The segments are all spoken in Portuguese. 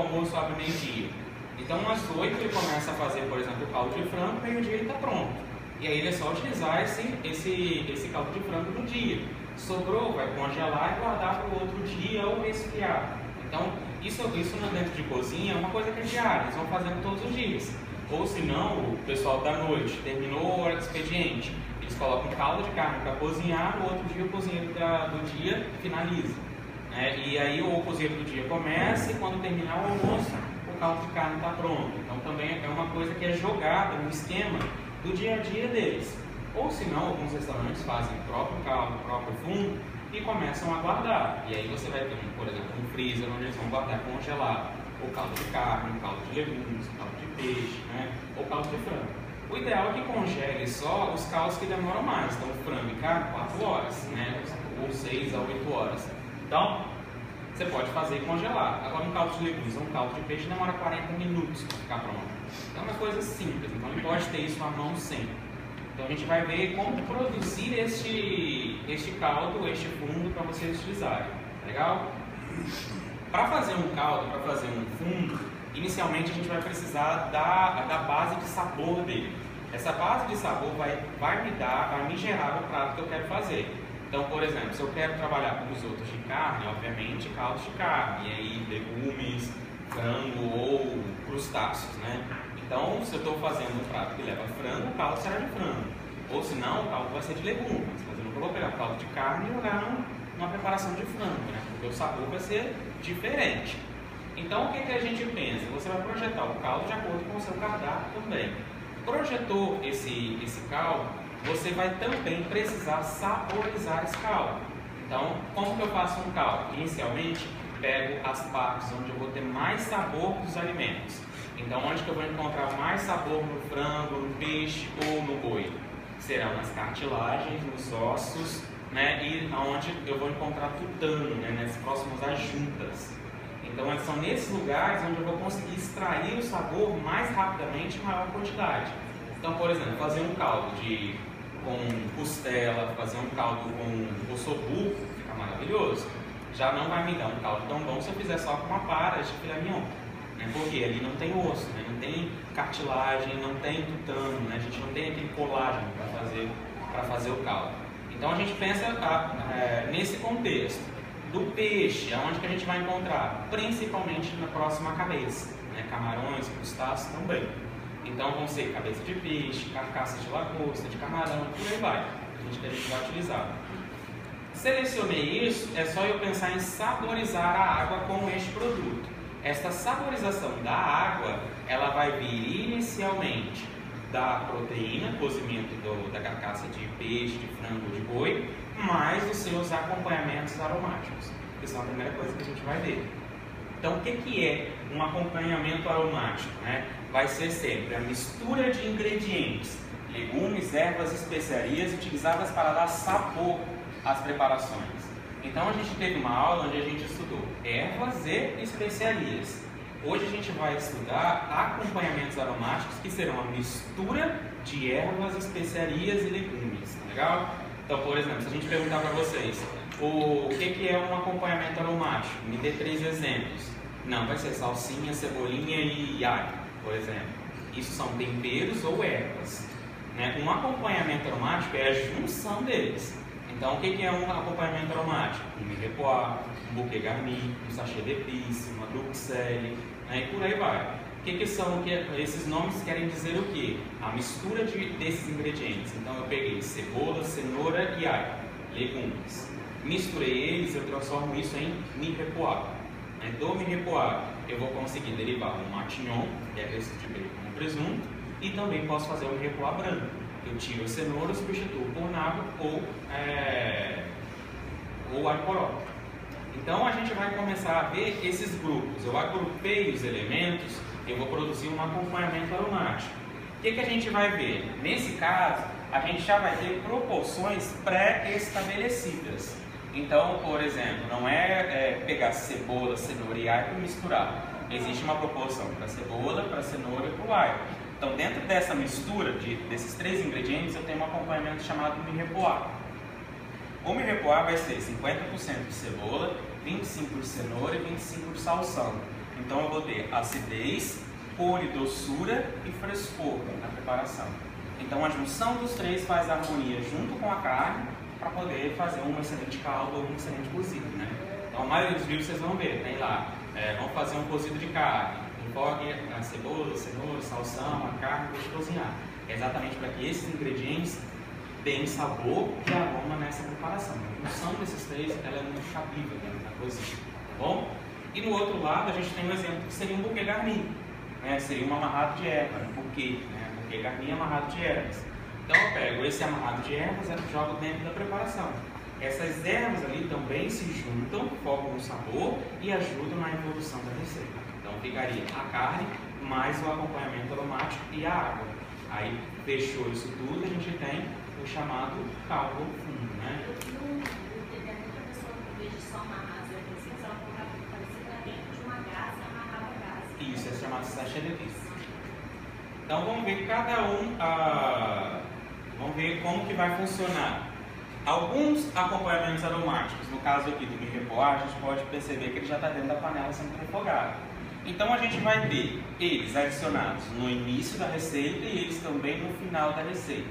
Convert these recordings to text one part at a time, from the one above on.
almoço abre meio-dia. Então, às 8 ele começa a fazer, por exemplo, o caldo de frango, meio-dia ele está pronto. E aí ele é só utilizar esse caldo de frango no dia. Sobrou, vai congelar e guardar para o outro dia ou resfriar. Então, isso dentro de cozinha é uma coisa que é diária, eles vão fazendo todos os dias. Ou se não, o pessoal da noite terminou a hora do expediente, eles colocam caldo de carne para cozinhar, no outro dia o cozinheiro do dia finaliza. E aí o cozinheiro do dia começa e quando terminar o almoço, o caldo de carne está pronto. Então também é uma coisa que é jogada no esquema do dia a dia deles. Ou se não, alguns restaurantes fazem o próprio caldo, o próprio fundo e começam a guardar. E aí você vai ter, por exemplo, um freezer onde eles vão guardar congelado o caldo de carne, o caldo de legumes, o caldo de peixe, ou caldo de frango. O ideal é que congele só os caldos que demoram mais. Então, frango e carne, 4 horas, ou 6 a 8 horas. Então, você pode fazer e congelar. Agora, um caldo de legumes ou um caldo de peixe demora 40 minutos para ficar pronto. Então, é uma coisa simples. Então, não pode ter isso à mão sempre. Então, a gente vai ver como produzir este caldo, este fundo para vocês utilizarem. Legal? Para fazer um caldo, para fazer um fundo, inicialmente a gente vai precisar da base de sabor dele. Essa base de sabor vai me gerar o prato que eu quero fazer. Então, por exemplo, se eu quero trabalhar com risotos de carne, obviamente caldos de carne, e aí legumes, frango ou crustáceos, Então, se eu estou fazendo um prato que leva frango, o caldo será de frango. Ou se não, o caldo vai ser de legumes. Mas eu não vou pegar o caldo de carne e jogar numa preparação de frango, Porque o sabor vai ser diferente. Então, o que a gente pensa? Você vai projetar o caldo de acordo com o seu cardápio também. Projetou esse caldo, você vai também precisar saborizar esse caldo. Então, como que eu faço um caldo? Inicialmente, pego as partes onde eu vou ter mais sabor dos alimentos. Então, onde que eu vou encontrar mais sabor no frango, no peixe ou no boi? Serão nas cartilagens, nos ossos, e onde eu vou encontrar tutano, nas próximas às juntas. Então, são nesses lugares onde eu vou conseguir extrair o sabor mais rapidamente em maior quantidade. Então, por exemplo, fazer um caldo com costela, fazer um caldo com ossobuco, fica maravilhoso. Já não vai me dar um caldo tão bom se eu fizer só com uma para de filé mignon, porque ali não tem osso, não tem cartilagem, não tem tutano, a gente não tem aquele colágeno para fazer o caldo. Então, a gente pensa nesse contexto. Do peixe, aonde que a gente vai encontrar? Principalmente na próxima cabeça, camarões, crustáceos também. Então vão ser cabeça de peixe, carcaça de lagosta, de camarão, por aí vai. Que a gente vai utilizar. Selecionei isso, é só eu pensar em saborizar a água com este produto. Esta saborização da água, ela vai vir inicialmente da proteína, cozimento da carcaça de peixe, de frango, de boi, mais os seus acompanhamentos aromáticos, que são a primeira coisa que a gente vai ver. Então, o que é um acompanhamento aromático? Vai ser sempre a mistura de ingredientes, legumes, ervas, especiarias utilizadas para dar sabor às preparações. Então, a gente teve uma aula onde a gente estudou ervas e especiarias. Hoje a gente vai estudar acompanhamentos aromáticos, que serão a mistura de ervas, especiarias e legumes, tá legal? Então, por exemplo, se a gente perguntar para vocês o que é um acompanhamento aromático, me dê 3 exemplos. Não, vai ser salsinha, cebolinha e alho, por exemplo. Isso são temperos ou ervas. Um acompanhamento aromático é a junção deles. Então, o que é um acompanhamento aromático? Um mirepoix, um bouquet garni, um sachê d'épices, uma bruxelles, e por aí vai. Esses nomes querem dizer o quê? A mistura desses ingredientes. Então, eu peguei cebola, cenoura e alho, legumes. Misturei eles, eu transformo isso em mirepoix. Do mirepoix, eu vou conseguir derivar um matignon, que é resto de bacon com presunto, e também posso fazer um mirepoix branco. Eu tiro a cenoura, substituo por nabo ou alho poró. Então, a gente vai começar a ver esses grupos. Eu agrupei os elementos, eu vou produzir um acompanhamento aromático. O que a gente vai ver? Nesse caso, a gente já vai ter proporções pré-estabelecidas. Então, por exemplo, não é pegar cebola, cenoura e alho e misturar. Existe uma proporção para cebola, para cenoura e para o alho. Então, dentro dessa mistura desses 3 ingredientes, eu tenho um acompanhamento chamado mirepoix. O mirepoix vai ser 50% de cebola, 25% de cenoura e 25% de salsão. Então eu vou ter acidez, cor e doçura e frescor na preparação. Então a junção dos três faz harmonia junto com a carne para poder fazer um excelente caldo ou um excelente cozido, né? Então a maioria dos livros vocês vão ver, tem lá, vamos fazer um cozido de carne, enfoque a cebola, cenoura, salsão, a carne, deixa cozinhar. É exatamente para que esses ingredientes deem sabor e aroma nessa preparação. A junção desses três ela é muito chavível dentro da cozinha, tá bom? E do outro lado a gente tem um exemplo que seria um buquê garni, né? Seria um amarrado de erva, um buquê, né? Buquê garni amarrado de ervas. Então eu pego esse amarrado de ervas e jogo dentro da preparação. Essas ervas ali também se juntam, formam um sabor e ajudam na evolução da receita. Então ficaria a carne mais o acompanhamento aromático e a água. Aí fechou isso tudo, a gente tem o chamado caldo fundo, né? Isso, é chamado sachê de vis. Então vamos ver cada um, vamos ver como que vai funcionar. Alguns acompanhamentos aromáticos, no caso aqui do mirepoix, a gente pode perceber que ele já está dentro da panela sendo refogado. Então a gente vai ter eles adicionados no início da receita e eles também no final da receita.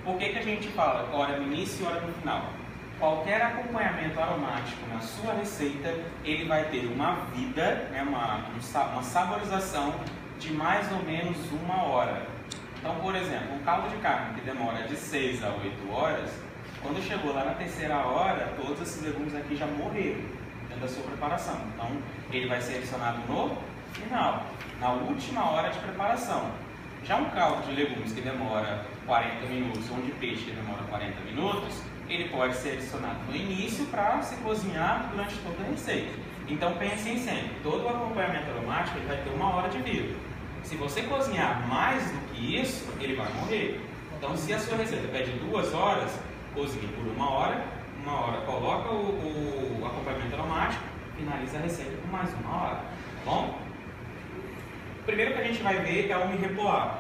Por que a gente fala hora no início e hora no final? Qualquer acompanhamento aromático na sua receita, ele vai ter uma vida, né, uma saborização de mais ou menos 1 hora. Então, por exemplo, um caldo de carne que demora de 6 a 8 horas, quando chegou lá na 3ª hora, todos esses legumes aqui já morreram dentro da sua preparação. Então, ele vai ser adicionado no final, na última hora de preparação. Já um caldo de legumes que demora 40 minutos, ou um de peixe que demora 40 minutos, ele pode ser adicionado no início para se cozinhar durante toda a receita. Então pensem sempre, todo o acompanhamento aromático ele vai ter 1 hora de vida. Se você cozinhar mais do que isso, ele vai morrer. Então se a sua receita pede 2 horas, cozinhe por 1 hora, coloca o acompanhamento aromático, finaliza a receita por mais 1 hora, tá bom? O primeiro que a gente vai ver é o mirepoix.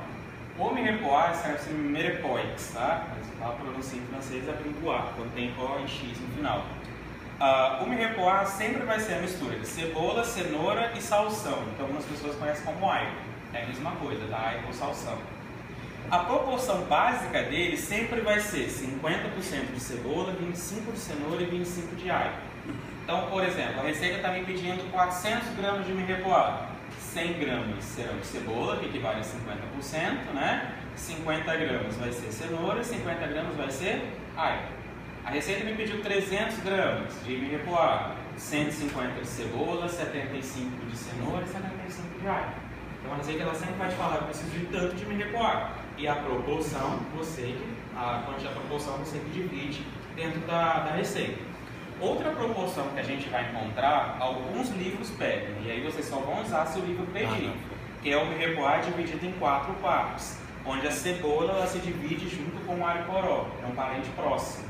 O mirepoix escreve-se mirepoix, tá? A pronúncia em francês é mirepoix, quando tem O e X no final. O mirepoix sempre vai ser a mistura de cebola, cenoura e salsão, que algumas pessoas conhecem como alho. É a mesma coisa, tá? Alho ou salsão. A proporção básica dele sempre vai ser 50% de cebola, 25% de cenoura e 25% de alho. Então, por exemplo, a receita está me pedindo 400 gramas de mirepoix. 100 gramas serão de cebola, que equivale a 50%, né? 50 gramas vai ser cenoura, 50 gramas vai ser alho. A receita me pediu 300 gramas de mirepoix, 150 de cebola, 75 de cenoura e 75 de alho. Então a receita ela sempre vai te falar que eu preciso de tanto de mirepoix. E a proporção, a proporção você que divide dentro da receita. Outra proporção que a gente vai encontrar, alguns livros pedem, e aí vocês só vão usar se o livro pedir, que é o mirepoix dividido em 4 partes, onde a cebola ela se divide junto com o alho poró, é um parente próximo.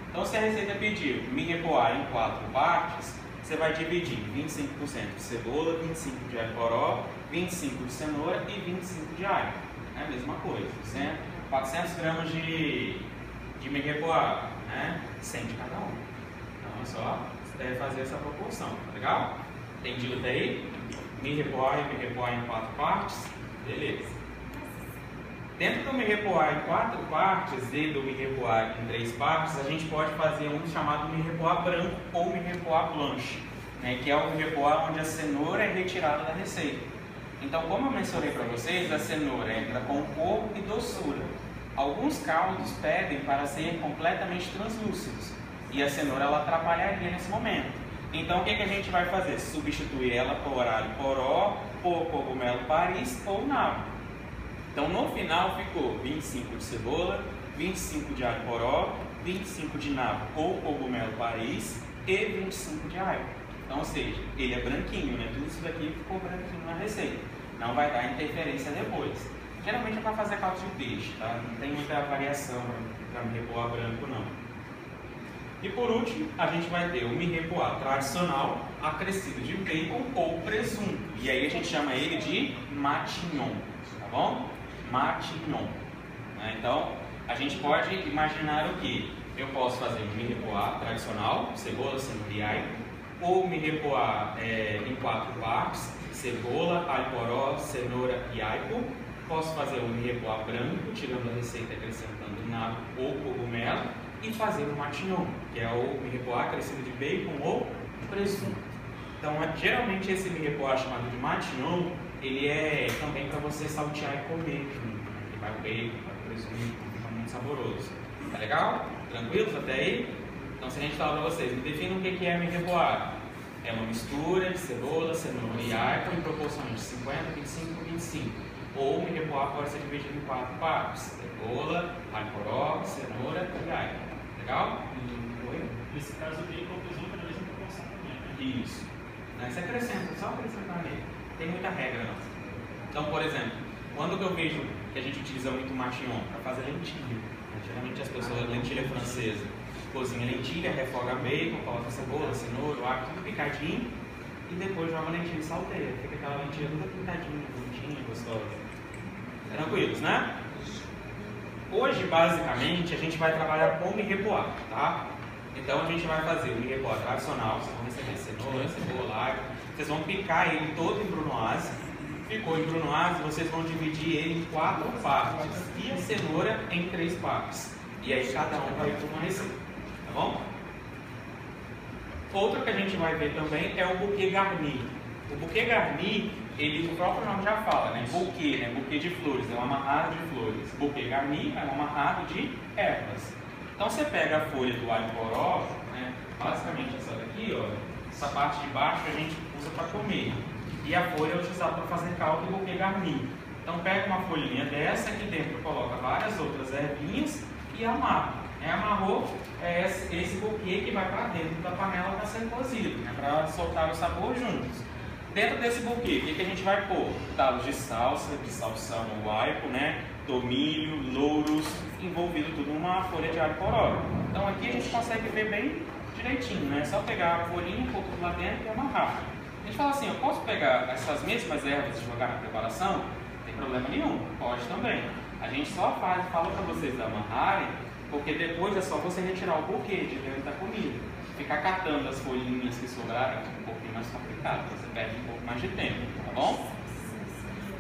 Então se a receita pedir mirepoix em 4 partes, você vai dividir 25% de cebola, 25% de alho poró, 25% de cenoura e 25% de alho. É a mesma coisa, 400 gramas de mirepoix, né? 100 de cada um. Então é só fazer essa proporção, tá legal? Entendido daí? Mirepoix em 4 partes, beleza. Dentro do mirepoix em 4 partes e do mirepoix em 3 partes, a gente pode fazer um chamado mirepoix branco ou mirepoix blanche, né? Que é o mirepoix onde a cenoura é retirada da receita. Então, como eu mencionei para vocês, a cenoura entra com cor e doçura. Alguns caldos pedem para serem completamente translúcidos e a cenoura ela atrapalharia nesse momento. Então, o que a gente vai fazer? Substituir ela por alho poró, por cogumelo Paris ou nabo. Então, no final ficou 25 de cebola, 25 de alho poró, 25 de nabo ou cogumelo Paris e 25 de alho. Então, ou seja, ele é branquinho, né? Tudo isso daqui ficou branquinho na receita. Não vai dar interferência depois. Geralmente é para fazer caldo de peixe, tá? Não tem muita variação para mirepoix branco, não. E por último, a gente vai ter o mirepoix tradicional, acrescido de bacon ou presunto. E aí a gente chama ele de matignon, tá bom? Matignon. Então, a gente pode imaginar o que? Eu posso fazer um mirepoix tradicional, cebola, cenoura e alho. ou me repoar em 4 partes: cebola, alho poró, cenoura e aipo. Posso fazer o me repoar branco, tirando a receita e acrescentando nabo ou cogumelo, e fazer o matignon, que é o me repoar acrescido de bacon ou presunto. Então, geralmente esse me repoar chamado de matignon, ele é também para você saltear e comer junto, né? Que vai o bacon, vai o presunto, fica muito saboroso. Tá legal? Tranquilos até aí? Então, se a gente falar para vocês, me defina o que é me repoar. É uma mistura de cebola, cenoura e aipo em proporções de 50, 25, 25. Ou me repoar pode ser dividido em 4 partes: cebola, alho poró, cenoura e aipo. Legal? Nesse caso, o bacon e presunto é na mesma proporção também, né? Isso. Você acrescenta, só acrescentar nele. Tem muita regra não. Então, por exemplo, quando que eu vejo que a gente utiliza muito matignon? Para fazer lentilha. Geralmente as pessoas, lentilha francesa, cozinha lentilha, refoga bacon, coloca cebola, cenoura, o alho, tudo picadinho, e depois joga lentilha e salteia. Fica aquela lentilha toda picadinha, bonitinha, gostosa. Tranquilos, né? Hoje, basicamente, a gente vai trabalhar com me repoar, tá? Então, a gente vai fazer o me repoar tradicional. Vocês vão receber cenoura, cebola, alho. Vocês vão picar ele todo em brunoise. Ficou em brunoise, vocês vão dividir ele em 4 partes. E a cenoura em 3 partes. E aí, cada um vai ter uma receita, tá bom? Outra que a gente vai ver também é o bouquet garni. O bouquet garni, o próprio nome já fala, né? Bouquet, né? Bouquet de flores, é um amarrado de flores. Bouquet garni é um amarrado de ervas. Então você pega a folha do alho poró, né? Basicamente essa daqui, ó. Essa parte de baixo a gente usa para comer. E a folha é utilizada para fazer caldo e bouquet garni. Então pega uma folhinha dessa, aqui dentro coloca várias outras ervinhas e amarra. Amarrou esse buquê que vai para dentro da panela para ser cozido, né, para soltar o sabor juntos. Dentro desse buquê, o que a gente vai pôr? Talos de salsa, de salsão ou aipo, né, tomilho, louros, envolvido tudo numa folha de alho poró. Então aqui a gente consegue ver bem direitinho, né? É só pegar a folhinha, pôr tudo lá dentro e amarrar. A gente fala assim, eu posso pegar essas mesmas ervas e jogar na preparação? Não tem problema nenhum, pode também. A gente só fala para vocês amarrarem, porque depois é só você retirar o buquê de dentro da comida. Ficar catando as folhinhas que sobraram é um pouquinho mais complicado, você perde um pouco mais de tempo, tá bom?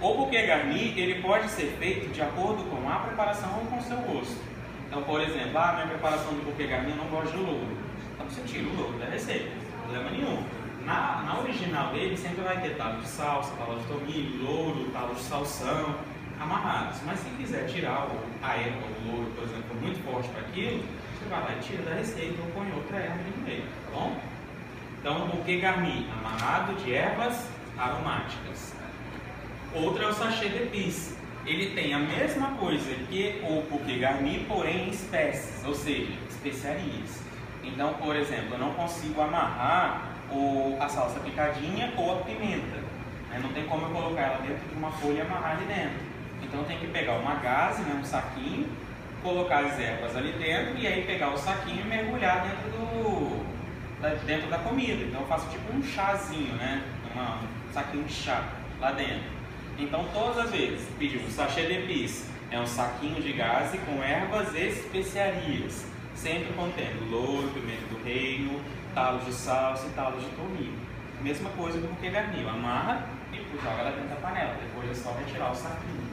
O buquê garni, ele pode ser feito de acordo com a preparação ou com o seu gosto. Então, por exemplo, minha preparação de buquê garni eu não gosto de louro. Então você tira o louro da receita, não tem problema nenhum. Na original dele sempre vai ter talo de salsa, talo de tomilho, louro, talo de salsão, amarrados. Mas se quiser tirar a erva, o louro, por exemplo, muito forte para aquilo, você vai lá e tira da receita ou põe outra erva no meio, tá bom? Então, o buquê garni, amarrado de ervas aromáticas. Outra é o sachê d'épices. Ele tem a mesma coisa que o buquê garni, porém em espécies, ou seja, especiarias. Então, por exemplo, eu não consigo amarrar a salsa picadinha ou a pimenta. Né? Não tem como eu colocar ela dentro de uma folha e amarrar ali dentro. Então eu tenho que pegar uma gaze, né, um saquinho, colocar as ervas ali dentro e aí pegar o saquinho e mergulhar dentro da comida. Então eu faço tipo um chazinho, né? Um saquinho de chá lá dentro. Então todas as vezes pedimos sachê d'épices, é um saquinho de gaze com ervas e especiarias, sempre contendo louro, pimenta do reino, talos de salsa e talos de tomilho. Mesma coisa do buquê garni, amarra e joga lá dentro da panela, depois é só retirar o saquinho.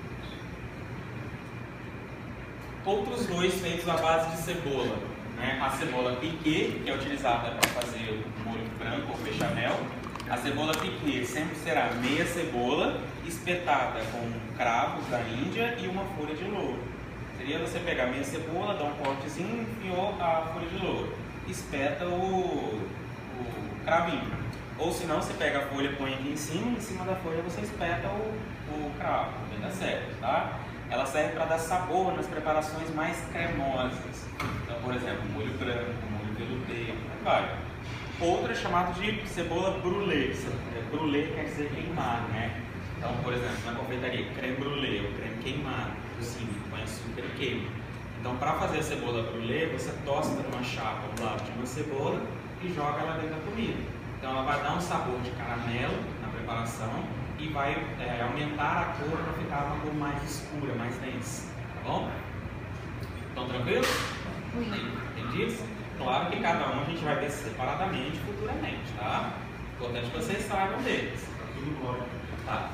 Outros dois feitos à base de cebola, né? A cebola piquê, que é utilizada para fazer o molho branco ou bechamel. A cebola piquê sempre será meia cebola espetada com cravos da Índia e uma folha de louro. Seria você pegar meia cebola, dar um cortezinho e enfiou a folha de louro. Espeta o cravinho. Ou se não, você pega a folha e põe aqui em cima da folha você espeta o cravo, vai dar certo, tá? Ela serve para dar sabor nas preparações mais cremosas. Então, por exemplo, molho branco, molho velouté, vai. Outra é chamada de cebola brûlée. Brûlée quer dizer queimar, né? Então, por exemplo, na confeitaria, creme brûlée, o creme queimado, cozinha, põe açúcar e queima. Então, para fazer a cebola brûlée, você tosta numa chapa do lado de uma cebola e joga ela dentro da comida. Então, ela vai dar um sabor de caramelo na preparação e vai aumentar a cor para ficar uma cor mais escura, mais densa, tá bom? Estão tranquilos? Entendi? Claro que cada um a gente vai ver separadamente futuramente, tá? Importante que vocês saibam deles. Tá.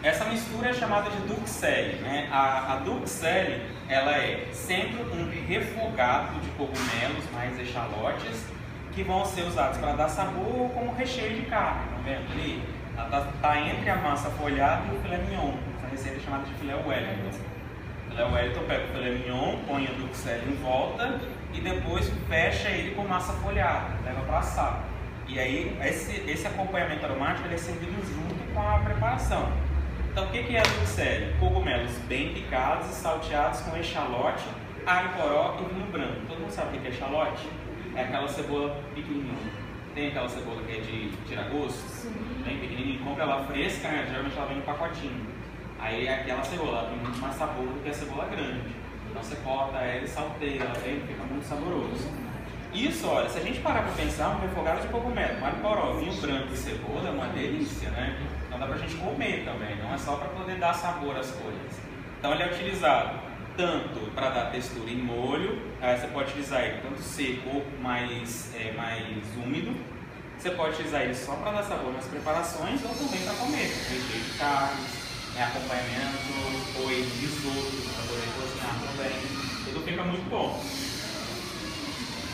Essa mistura é chamada de duxelle, né? A duxelle, ela é sempre um refogado de cogumelos mais echalotes que vão ser usados para dar sabor como recheio de carne, tá vendo ali? Ela tá entre a massa folhada e o filé mignon. Essa receita é chamada de filé Wellington. Filé Wellington pega o filé mignon, põe a duxelle em volta e depois fecha ele com massa folhada, leva para assar. E aí esse acompanhamento aromático ele é servido junto com a preparação. Então o que é a duxelle? Cogumelos bem picados e salteados com echalote, alho poró e vinho branco. Todo mundo sabe o que é echalote? É aquela cebola pequenininha. Tem aquela cebola que é de tira-gosto? Bem pequenininha. Compra ela fresca, né? Geralmente ela vem em pacotinho. Aí aquela cebola ela tem muito mais sabor do que a cebola grande. Então você corta ela e salteia ela, fica muito saboroso. Isso, olha, se a gente parar para pensar, um refogado de cogumelo, alho poró, vinho branco e cebola é uma delícia, né? Então dá pra gente comer também, não é só para poder dar sabor às coisas. Então ele é utilizado tanto para dar textura em molho, você pode utilizar ele tanto seco ou mais úmido. Você pode utilizar ele só para dar sabor nas preparações ou também para comer, recheio de carnes, acompanhamento, ou de risoto para poder cozinhar também. Tudo fica muito bom.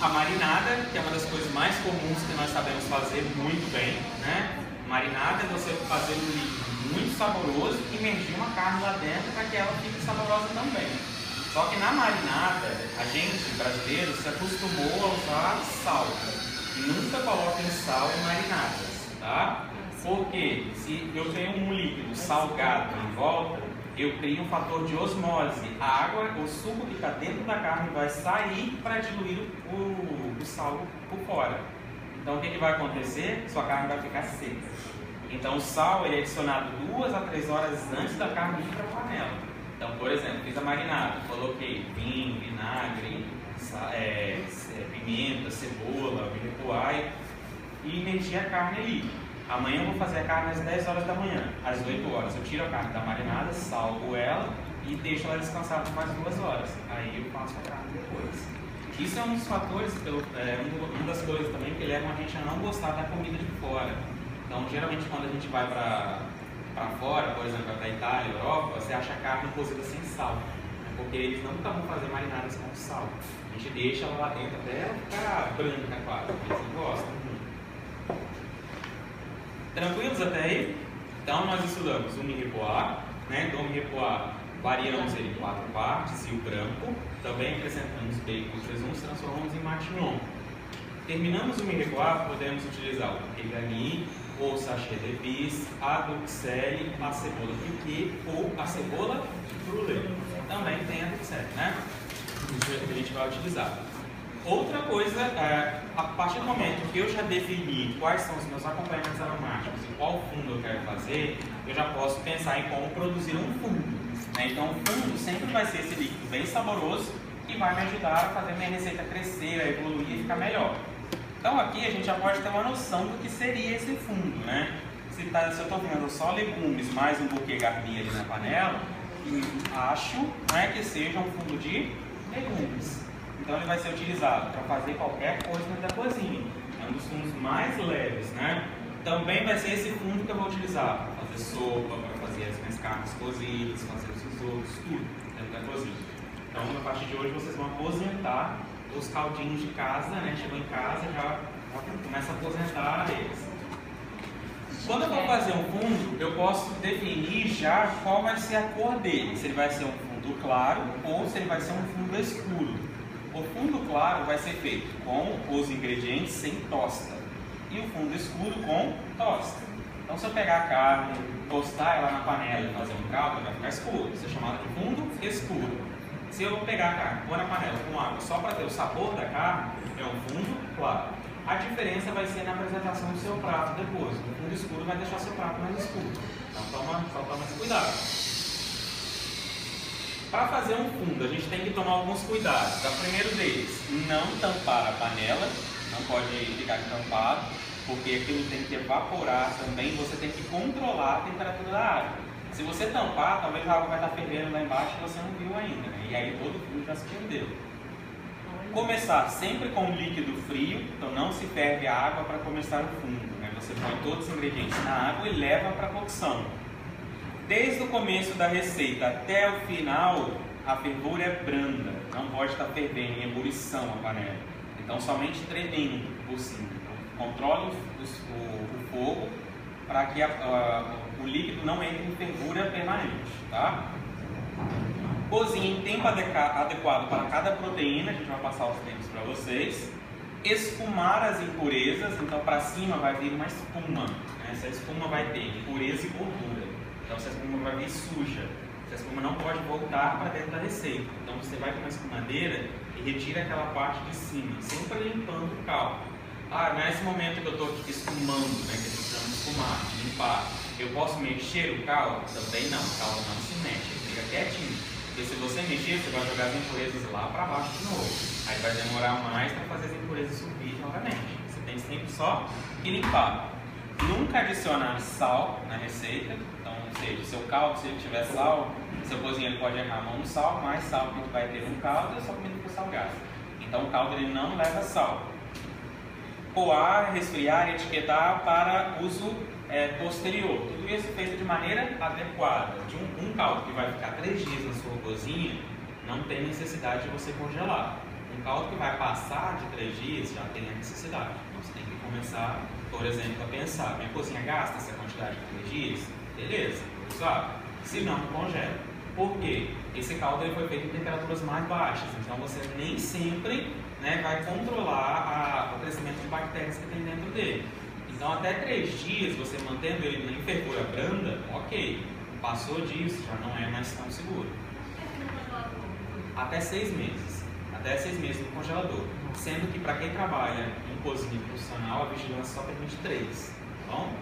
A marinada, que é uma das coisas mais comuns que nós sabemos fazer muito bem, né? Marinada é você fazer um líquido muito saboroso e imergir uma carne lá dentro para que ela fique saborosa também. Só que na marinada, a gente, brasileiro, se acostumou a usar sal. Nunca coloquem sal em marinadas, tá? Porque se eu tenho um líquido salgado em volta, eu crio um fator de osmose. A água, o suco que está dentro da carne vai sair para diluir o sal por fora. Então o que vai acontecer? Sua carne vai ficar seca. Então o sal ele é adicionado 2 a 3 horas antes da carne ir para a panela. Então, por exemplo, fiz a marinada, coloquei vinho, vinagre, pimenta, cebola, vinho e imergi a carne ali. Amanhã eu vou fazer a carne às 10 horas da manhã, às 8 horas. Eu tiro a carne da marinada, salgo ela e deixo ela descansar por mais 2 horas. Aí eu faço a carne depois. Isso é um dos fatores, uma das coisas também que levam a gente a não gostar da comida de fora. Então, geralmente quando a gente vai para fora, por exemplo, para a Itália, Europa, você acha a carne cozida sem sal, né? Porque eles não estão fazer marinadas com sal. A gente deixa ela lá dentro até ela ficar branca quase, eles não gostam muito. Tranquilos até aí? Então nós estudamos o mirepoix, né? Do mirepoix variamos ele em 4 partes e o branco. Também acrescentamos bacon e presunto, transformamos em matignon. Terminamos o mirepoix, podemos utilizar o regani, ou sachê d'épices, a duxelle, a cebola piquée ou a cebola brûlée. Também tem a duxelle, né? Que a gente vai utilizar. Outra coisa, a partir do momento que eu já defini quais são os meus acompanhamentos aromáticos e qual fundo eu quero fazer, eu já posso pensar em como produzir um fundo. Né? Então o fundo sempre vai ser esse líquido bem saboroso que vai me ajudar a fazer minha receita crescer, a evoluir e ficar melhor. Então aqui a gente já pode ter uma noção do que seria esse fundo, né? Se eu estou vendo só legumes mais um buquê garni ali na panela, acho, né, que seja um fundo de legumes. Então ele vai ser utilizado para fazer qualquer coisa dentro da cozinha. É um dos fundos mais leves, né? Também vai ser esse fundo que eu vou utilizar para fazer sopa, para fazer as minhas carnes cozidas, fazer os risotos, tudo dentro da cozinha. Então a partir de hoje vocês vão aposentar os caldinhos de casa, né? Chegou em casa, já começa a aposentar eles. Quando eu vou fazer um fundo, eu posso definir já qual vai ser a cor dele. Se ele vai ser um fundo claro ou se ele vai ser um fundo escuro. O fundo claro vai ser feito com os ingredientes sem tosta e o fundo escuro com tosta. Então se eu pegar a carne, tostar ela na panela e fazer um caldo, vai ficar escuro. Isso é chamado de fundo escuro. Se eu pegar a carne, pôr na panela com água só para ter o sabor da carne, é um fundo claro. A diferença vai ser na apresentação do seu prato depois. O fundo escuro vai deixar seu prato mais escuro. Então toma esse cuidado. Para fazer um fundo, a gente tem que tomar alguns cuidados. O primeiro deles, não tampar a panela, não pode ficar tampado, porque aquilo tem que evaporar também, você tem que controlar a temperatura da água. Se você tampar, talvez a água vai estar fervendo lá embaixo e você não viu ainda, né? E aí todo o fundo já se perdeu. Começar sempre com líquido frio, então não se ferve a água para começar o fundo, né? Você põe todos os ingredientes na água e leva para a cocção. Desde o começo da receita até o final, a fervura é branda, não pode estar fervendo em ebulição a panela. Então somente tremendo por cima. Então, controle o fogo para que o líquido não entre em fervura permanente, tá? Cozinhe em tempo adequado para cada proteína, a gente vai passar os tempos para vocês. Esfumar as impurezas, então para cima vai vir uma espuma, né? Essa espuma vai ter impureza e gordura, então essa espuma vai vir suja, essa espuma não pode voltar para dentro da receita. Então você vai com uma espumadeira e retira aquela parte de cima, sempre limpando o caldo. Nesse momento que eu estou esfumando, né, que a gente chama de esfumar, de limpar, eu posso mexer o caldo? Também não, o caldo não se mexe, ele fica quietinho. Porque se você mexer, você vai jogar as impurezas lá para baixo de novo. Aí vai demorar mais para fazer as impurezas subir novamente. Você tem sempre só que limpar. Nunca adicionar sal na receita. Então, ou seja, o seu caldo, se ele tiver sal, seu cozinheiro pode errar a mão no sal, mais sal que vai ter no caldo e a sua comida fica salgada. Então o caldo ele não leva sal. Coar, resfriar e etiquetar para uso posterior. Tudo isso feito de maneira adequada. De um caldo que vai ficar 3 dias na sua cozinha, não tem necessidade de você congelar. Um caldo que vai passar de 3 dias já tem a necessidade. Então você tem que começar, por exemplo, a pensar: minha cozinha gasta essa quantidade de 3 dias? Beleza, vou usar. Se não, congela. Por quê? Esse caldo ele foi feito em temperaturas mais baixas, então você nem sempre, né, vai controlar o crescimento de bactérias que tem dentro dele. Então, até 3 dias, você mantendo ele em fervura branda, ok. Passou disso, já não é mais tão seguro. Até 6 meses. Até 6 meses no congelador. Sendo que, para quem trabalha em cozinha profissional, a vigilância só permite 3. Tá bom?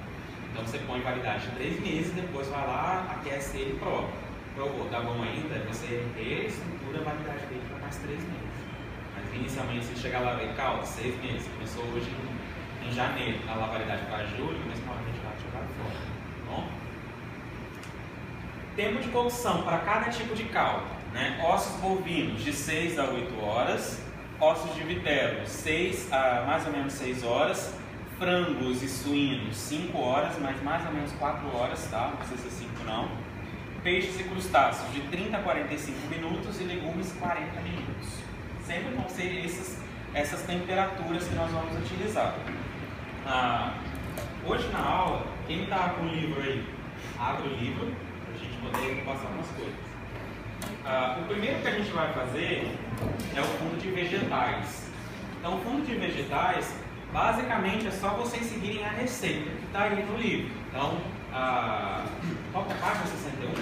Então, você põe validade de 3 meses, depois vai lá, aquece ele e prova. Provou, tá bom ainda? Você reestrutura a validade dele para mais 3 meses. Mas, inicialmente, se chegar lá e ver, caldo, 6 meses. Começou hoje em janeiro, a validade para julho, mas provavelmente vai jogar fora, tá bom? Tempo de cocção para cada tipo de caldo, né? Ossos bovinos de 6 a 8 horas, ossos de vitelo mais ou menos 6 horas, frangos e suínos 5 horas, mas mais ou menos 4 horas, tá? Não precisa ser 5 não. Peixes e crustáceos de 30 a 45 minutos e legumes 40 minutos. Sempre vão ser essas temperaturas que nós vamos utilizar. Hoje na aula, quem está com o livro aí, abre o livro para a gente poder passar umas coisas. O primeiro que a gente vai fazer é o fundo de vegetais. Então, o fundo de vegetais, basicamente, é só vocês seguirem a receita que está aí no livro. Então, qual que é a página 61?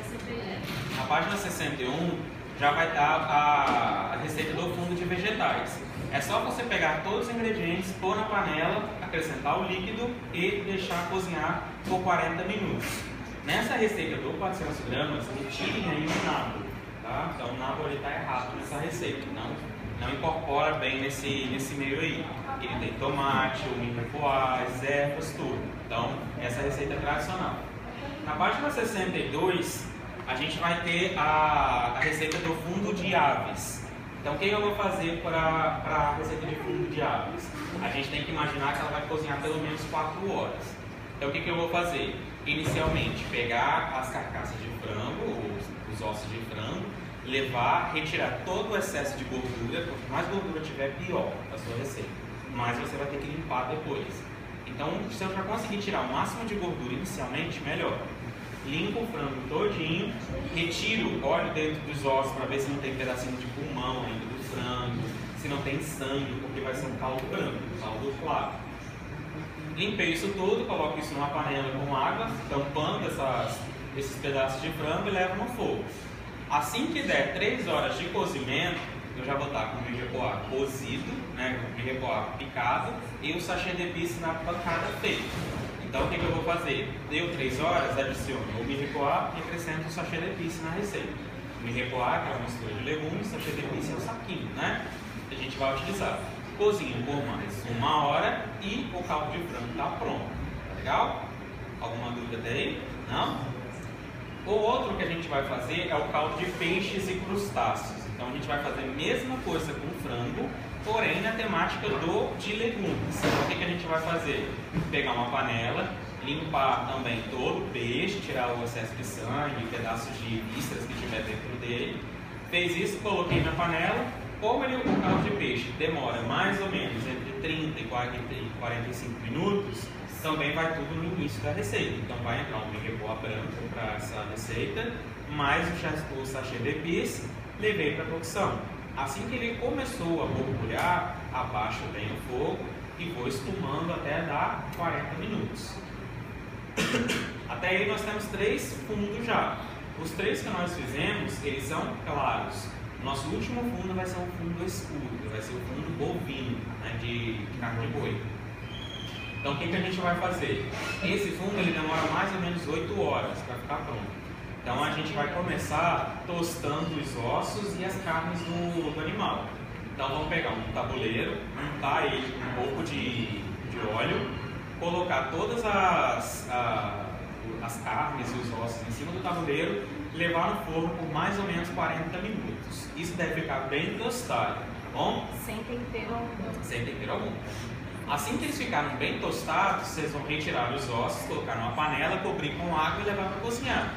61. Na página 61 já vai dar a receita do fundo de vegetais. É só você pegar todos os ingredientes, pôr na panela, acrescentar o líquido e deixar cozinhar por 40 minutos. Nessa receita do 400 gramas, retirem aí o nabo, tá? Então o nabo está errado nessa receita, não incorpora bem nesse meio aí. Ele tem tomate, o milho poá, as ervas, tudo. Então essa receita é tradicional. Na página 62, a gente vai ter a receita do fundo de aves. Então, o que eu vou fazer para a receita de fundo de aves? A gente tem que imaginar que ela vai cozinhar pelo menos 4 horas. Então, o que eu vou fazer? Inicialmente, pegar as carcaças de frango, os ossos de frango, retirar todo o excesso de gordura. Quanto mais gordura tiver, pior a sua receita. Mas você vai ter que limpar depois. Então, se eu já conseguir tirar o máximo de gordura inicialmente, melhor. Limpo o frango todinho, retiro o óleo dentro dos ossos para ver se não tem pedacinho de pulmão ainda do frango, se não tem sangue, porque vai ser um caldo branco, um caldo claro. Limpei isso tudo, coloco isso numa panela com água, tampando esses pedaços de frango e levo no fogo. Assim que der 3 horas de cozimento, eu já vou estar com o milho poá cozido, né, com o milho poá picado e o sachê de bice na pancada feito. Então, o que eu vou fazer? Deu 3 horas, adiciono o milho poá e acrescento o sachê de pice na receita. O milho poá, que é uma mistura de legumes, sachê de pice é o saquinho, né? Que a gente vai utilizar. Cozinho por mais 1 hora e o caldo de frango está pronto. Tá legal? Alguma dúvida daí? Não? O outro que a gente vai fazer é o caldo de peixes e crustáceos. Então a gente vai fazer a mesma coisa com frango, porém na temática de legumes. Então o que a gente vai fazer? Pegar uma panela, limpar também todo o peixe, tirar o excesso de sangue, pedaços de vísceras que tiver dentro dele. Fez isso, coloquei na panela. Como o caldo de peixe demora mais ou menos entre 30 e 45 minutos, também vai tudo no início da receita. Então vai entrar um mirepoix branco para essa receita, mais o sachê de épices, levei para cocção. Assim que ele começou a borbulhar, abaixo bem o fogo e vou espumando até dar 40 minutos. Até aí nós temos 3 fundos já. Os 3 que nós fizemos, eles são claros. Nosso último fundo vai ser um fundo escuro, vai ser o fundo bovino, né, de carne de boi. Então o que a gente vai fazer? Esse fundo ele demora mais ou menos 8 horas para ficar pronto. Então a gente vai começar tostando os ossos e as carnes do animal. Então vamos pegar um tabuleiro, untar ele com um pouco de óleo, colocar todas as carnes e os ossos em cima do tabuleiro, levar no forno por mais ou menos 40 minutos. Isso deve ficar bem tostado, tá bom? Sem tempero algum. Sem tempero algum. Assim que eles ficarem bem tostados, vocês vão retirar os ossos, colocar numa panela, cobrir com água e levar para cozinhar.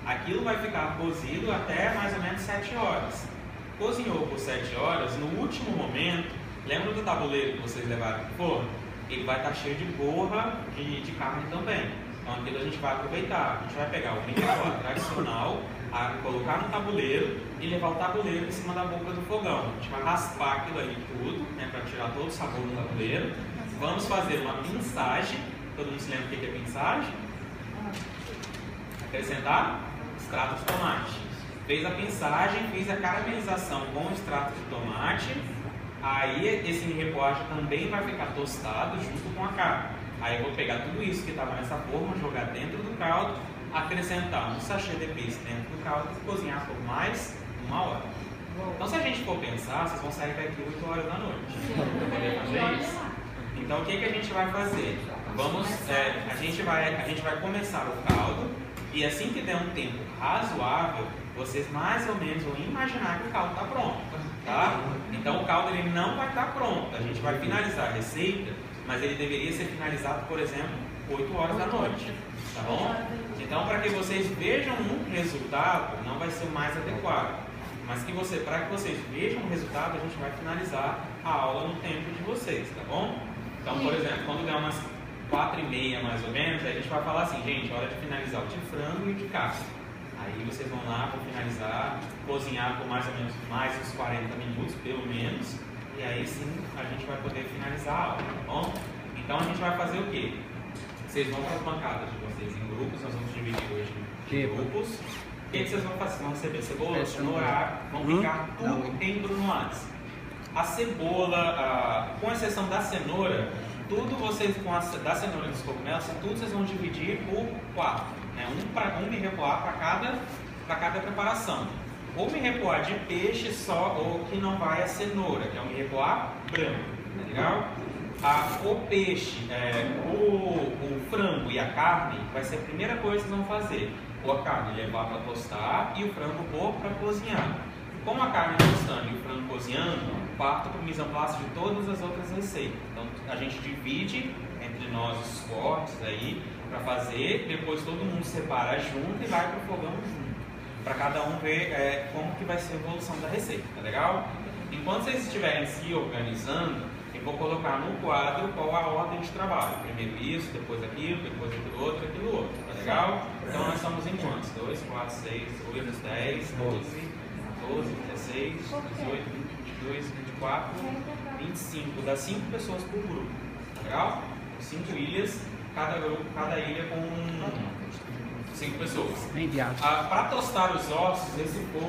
Aquilo vai ficar cozido até mais ou menos 7 horas. Cozinhou por 7 horas, no último momento, lembra do tabuleiro que vocês levaram para o forno? Ele vai estar cheio de borra de carne também. Então aquilo a gente vai aproveitar. A gente vai pegar o mirepoix tradicional, colocar no tabuleiro e levar o tabuleiro em cima da boca do fogão. A gente vai raspar aquilo ali tudo, né, para tirar todo o sabor do tabuleiro. Vamos fazer uma pinçagem. Todo mundo se lembra o que é pinçagem? Acrescentar extrato de tomate. Fez a pinçagem, fiz a caramelização com o extrato de tomate. Aí esse mirepoix também vai ficar tostado junto com a carne. Aí eu vou pegar tudo isso que estava nessa forma, jogar dentro do caldo, acrescentar um sachê de épices dentro do caldo e cozinhar por mais 1 hora. Então se a gente for pensar, vocês vão sair daqui 8 horas da noite para poder fazer isso. Então o que a gente vai fazer? A gente vai começar o caldo e assim que der um tempo razoável, vocês mais ou menos vão imaginar que o caldo está pronto, tá? Então o caldo ele não vai estar pronto, a gente vai finalizar a receita, mas ele deveria ser finalizado, por exemplo, 8 horas da noite, tá bom? Então para que vocês vejam um resultado, não vai ser o mais adequado, mas para que vocês vejam o resultado, a gente vai finalizar a aula no tempo de vocês, tá bom? Então, por exemplo, quando der umas 4h30 mais ou menos, a gente vai falar assim, gente, hora de finalizar o de frango e o de carne. Aí vocês vão lá para finalizar, cozinhar por mais ou menos mais uns 40 minutos, pelo menos, e aí sim a gente vai poder finalizar a aula, tá bom? Então a gente vai fazer o quê? Vocês vão para as bancadas de vocês em grupos, nós vamos dividir hoje em grupos. O que vocês vão fazer? Vão receber cebola, cenoura, vão picar tudo em brunoise. A cebola, com exceção da cenoura, tudo vocês, da cenoura e dos cogumelos, tudo vocês vão dividir por 4, né? Um mirepoix para cada preparação. O mirepoix de peixe só, ou que não vai a cenoura, que é o mirepoix branco, tá legal? O peixe, o frango e a carne vai ser a primeira coisa que vocês vão fazer. Ou a carne levar para tostar e o frango pôr para cozinhar. Com a carne tostando e o frango cozinhando, parto para o mise en place de todas as outras receitas. Então a gente divide entre nós os cortes aí para fazer, depois todo mundo separa junto e vai para o fogão junto, para cada um ver como que vai ser a evolução da receita, tá legal? Enquanto vocês estiverem se organizando, eu vou colocar no quadro qual a ordem de trabalho. Primeiro isso, depois aquilo aquilo outro, tá legal? Então nós estamos em quantos? 2, 4, 6, 8, 10, 12, 16, 18, 22, 24, 25. Dá 5 pessoas por grupo, tá legal? 5 ilhas, cada ilha com 5 pessoas. Para tostar os ossos, esse forno